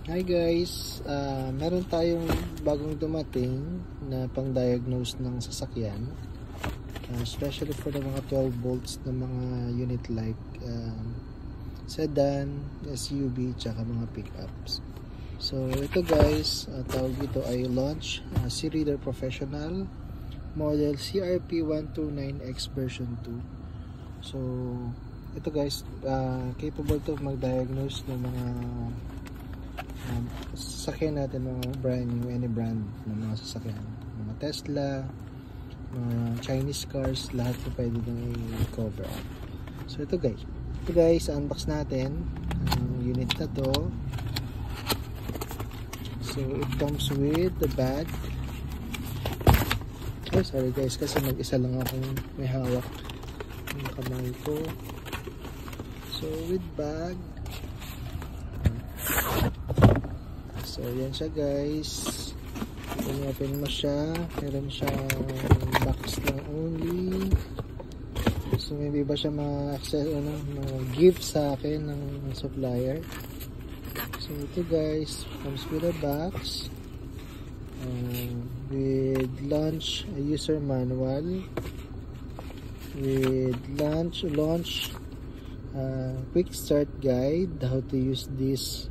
Hi guys, meron tayong bagong dumating na pang-diagnose ng sasakyan, especially for the mga 12 volts na mga unit like sedan, SUV, tsaka mga pickups. So ito guys, tawag ito ay launch C-Reader Professional model CRP129X version 2. So ito guys, capable to mag-diagnose ng mga sasakyan natin, mga brand new, any brand ng mga sasakyan, mga Tesla, mga Chinese cars, lahat po pwede nang i-cover up. So ito guys, unbox natin ang unit na to. So it comes with the bag. Oh, sorry guys, kasi mag-isa lang akong may hawak ng kamay ko. So with bag, so yan siya guys. Kung open mo siya, meron siyang box lang only. So maybe ba siya ma-access, ma-give sa akin ng supplier. So ito guys, comes with a box with launch user manual, with launch quick start guide, how to use this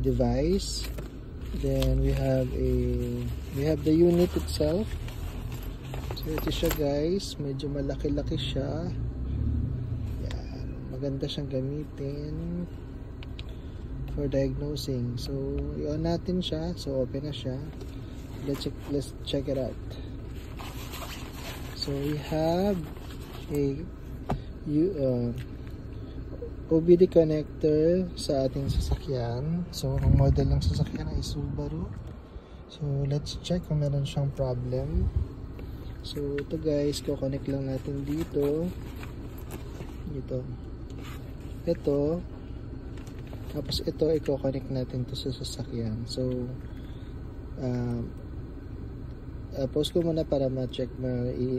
device. Then we have the unit itself. So ito siya guys, medyo malaki-laki siya. Yan, maganda siyang gamitin for diagnosing. So i-on natin siya. So open na siya. Let's check it out. So we have a OBD connector sa ating sasakyan. So ang model ng sasakyan ay Subaru. So let's check kung meron siyang problem. So ito guys, ko-connect lang natin dito. Ito. Tapos ito, i-connect natin to sa sasakyan. So pause ko muna para ma-check,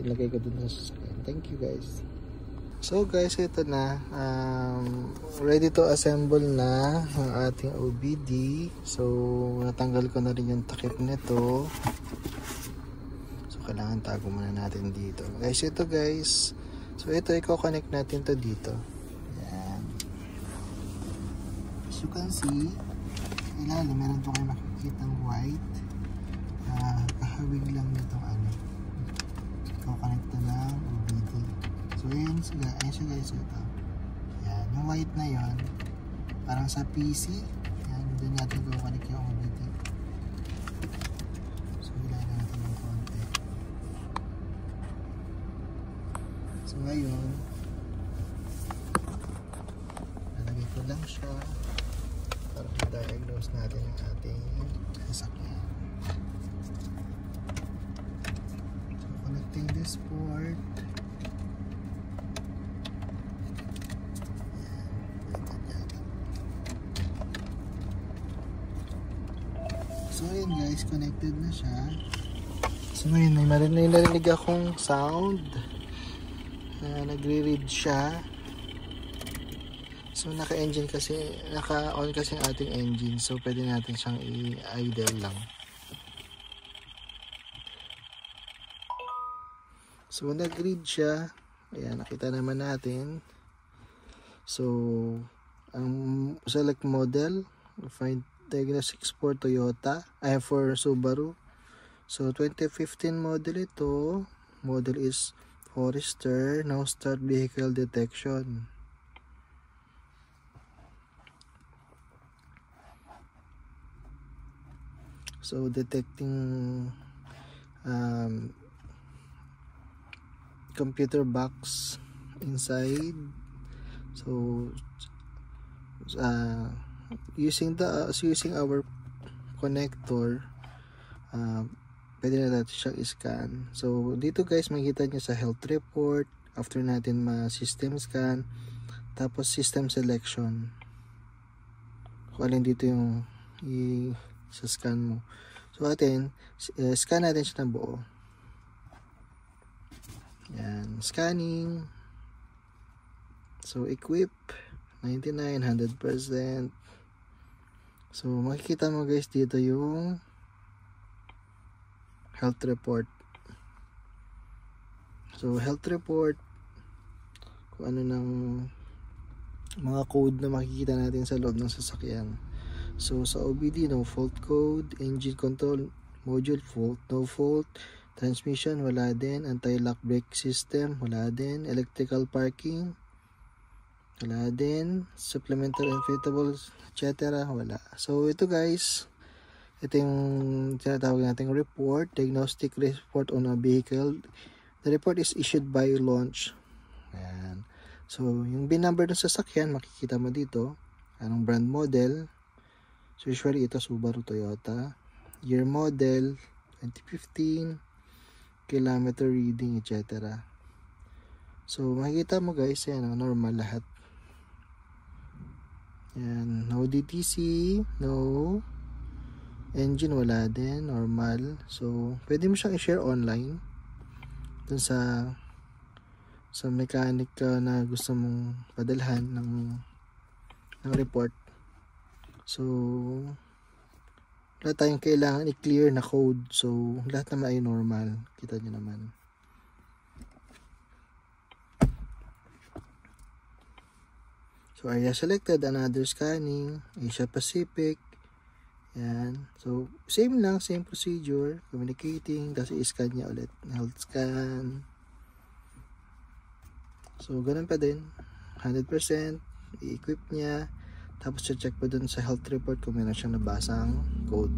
ilagay ko dun sa sasakyan. Thank you guys. So guys, ito na, ready to assemble na ang ating OBD. So natanggal ko na rin yung takip nito. So kailangan tago muna natin dito guys. Ito guys, so ito, i-connect natin to dito. Yan. As you can see, ilalim meron to kayo makikitang white. Kahawig lang nitong i-connect na OBD. So ayan siya guys, ito. Yan, yung white na yon, parang sa PC. Yan, doon natin connect yung OBD. So ilagay natin ng konti. So ngayon, lalagay ko lang siya para ma-diagnose natin yung ating sasakyan. So connecting this port. So ayun guys, connected na siya. So ngayon, may narinig akong sound. Nagre-read siya. So naka-engine kasi, naka-on kasi ang ating engine. So pwede natin siyang i-idle lang. So nag-read siya. Ayan, nakita naman natin. So ang select model, find diagnostics for Toyota, for Subaru. So 2015 model ito. Model is Forester. Now start vehicle detection. So detecting computer box inside. So using our connector, pwede na natin siyang i-scan. So dito guys, makikita nyo sa health report, after natin ma-system scan, tapos system selection, kung alin dito yung i-scan mo. So atin, scan natin siya ng buo. Yan, scanning. So equip 99, 100%. So makikita mo guys dito yung health report. So health report, kung ano ng mga code na makikita natin sa loob ng sasakyan. So sa OBD, no fault code, engine control module fault, no fault, transmission wala din, anti-lock brake system wala din, electrical parking wala din, supplementary inflatables etc. wala. So ito guys, ito yung tinatawag nating report, diagnostic report on a vehicle. The report is issued by launch. Ayan. So yung VIN number ng sasakyan makikita mo dito, anong brand model. So usually ito Subaru, Toyota, year model 2015, kilometer reading etc. So makikita mo guys, yan, normal lahat. Yan, no DTC, no engine wala din, normal. So pwede mo siyang i-share online dun sa mechanic na gusto mong padalhan ng report. So wala tayong kailangan i-clear na code. So lahat naman ay normal, kita nyo naman. So area selected, another scanning, Asia Pacific. Yan. So same lang, same procedure, communicating, tapos i-scan niya ulit, health scan. So ganun pa din, 100%, i-equip niya, tapos check pa dun sa health report kung meron siyang nabasang code.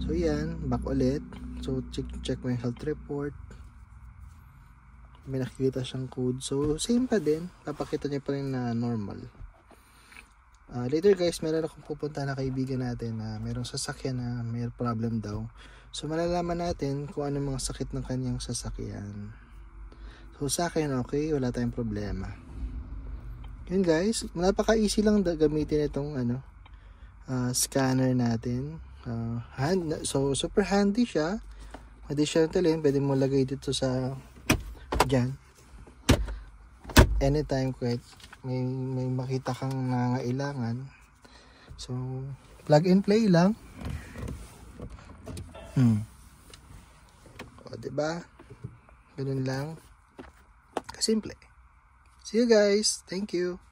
So yan, back ulit. So check mo yung health report, may nakikita siyang code. So same pa din, papakita niya pa rin na normal. Later guys, meron akong pupunta na kaibigan natin na merong sasakyan na may problem daw. So malalaman natin kung ano mga sakit ng kanyang sasakyan. So sa akin okay, wala tayong problema. Yun guys, napaka-easy lang gamitin itong scanner natin. So super handy siya. Additionally, pwede mo lagay dito sa dyan. Anytime kahit may makita kang nangailangan. So plug and play lang. O diba? Ganun lang. Simple. See you guys. Thank you.